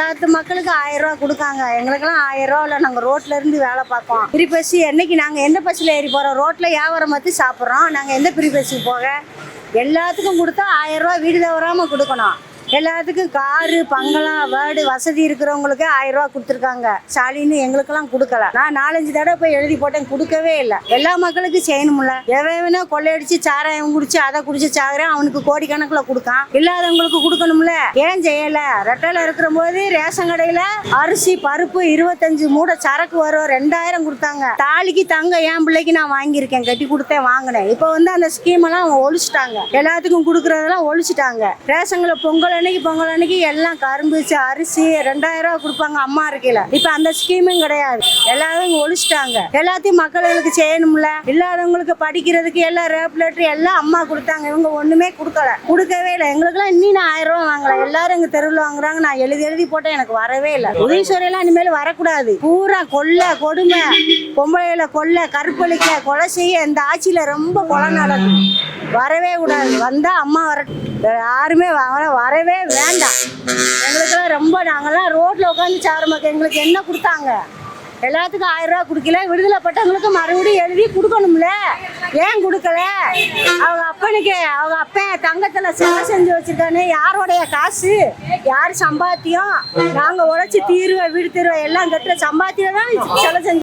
எல்லாத்து மக்களுக்கு 1000 ரூபா கொடுக்காங்க. எங்களுக்கெல்லாம் 1000 ரூபா இல்லை. நாங்கள் ரோட்ல இருந்து வேலை பார்ப்போம். ஃப்ரீ பஸ் என்னைக்கு நாங்கள் எந்த பஸ்ஸில் ஏறி போகிறோம்? ரோட்டில் வியாபாரம் பார்த்து சாப்பிட்றோம். நாங்கள் எந்த ஃப்ரீ பஸ்ஸுக்கு போக? எல்லாத்துக்கும் கொடுத்தா 1000 ரூபா வீடு தவறாமல் கொடுக்கணும். எல்லாத்துக்கும் காரு பங்களம் வேர்டு வசதி இருக்கிறவங்களுக்கு 1000 ரூபா கொடுத்துருக்காங்க. ஸ்டாலின்னு எங்களுக்கெல்லாம் கொடுக்கல. நான் 4-5 தடவை போய் எழுதி போட்டேன், கொடுக்கவே இல்லை. எல்லா மக்களுக்கும் செய்யணும்ல. எவனா கொள்ளையடிச்சு சாராயம் குடிச்சு அதை குடிச்சு சாகுறேன், அவனுக்கு கோடிக்கணக்கில் கொடுக்கான். இல்லாதவங்களுக்கு கொடுக்கணும்ல. ஏன் செய்யல? ரெட்டையில இருக்கிற போது ரேஷன் கடையில அரிசி பருப்பு 25 மூடை சரக்கு வரும், 2000 கொடுத்தாங்க. தாலிக்கு தங்க என் பிள்ளைக்கு நான் வாங்கியிருக்கேன், கட்டி கொடுத்தேன், வாங்கினேன். இப்போ அந்த ஸ்கீம் எல்லாம் அவங்க ஒழிச்சிட்டாங்க. எல்லாத்துக்கும் கொடுக்கறதெல்லாம் ஒழிச்சிட்டாங்க. ரேஷன்ல பொங்கல் அன்னைக்கு எல்லாம் கரும்பு அரிசி 2000 ரூபா கொடுப்பாங்க அம்மா இருக்கையில. இப்ப அந்த ஸ்கீமும் கிடையாது. எல்லாரும் ஒழிச்சிட்டாங்க. எல்லாத்தையும் மக்களுக்கு செய்யணும்ல. இல்லாதவங்களுக்கு படிக்கிறதுக்கு எல்லாம் ரேப் லெட்டர் எல்லாம் அம்மா கொடுத்தாங்க. இவங்க ஒண்ணுமே கொடுக்கவே இல்லை. எங்களுக்கெல்லாம் இன்னும் 1000 ரூபா வாங்கலாம். எல்லாரும் எங்க தெருவில் வாங்குறாங்க. நான் எழுதி போட்டேன், எனக்கு வரவே இல்லை. உதயசூரி எல்லாம் இனிமேல் வரக்கூடாது. பூரா கொள்ளை கொடுமை, பொம்பளையில கொள்ளை கற்பழிக்க கொலை செய்ய இந்த ஆட்சியில ரொம்ப கொலை நடக்கும். வரவே கூடாது. வந்தா அம்மா யாருமே வரவே வேண்டாம். எங்களுக்கெல்லாம் ரொம்ப நாங்கெல்லாம் ரோட்ல உட்காந்து சாரமாக்க. எங்களுக்கு என்ன கொடுத்தாங்க? எல்லாத்துக்கும் 1000 ரூபா கொடுக்கல. விடுதலை பட்டவங்களுக்கு மறுபடியும் எழுதி கொடுக்கணும்ல. ஏன் கொடுக்கல? அவங்க அப்பன் தங்கத்துல சிலை செஞ்சு வச்சிருக்கானே, யாரோடைய காசு? யார் சம்பாத்தியம்? நாங்க உழைச்சி வீடு தீர்வை எல்லாம் கட்டுற சம்பாத்தியம் தான் சிலை செஞ்சு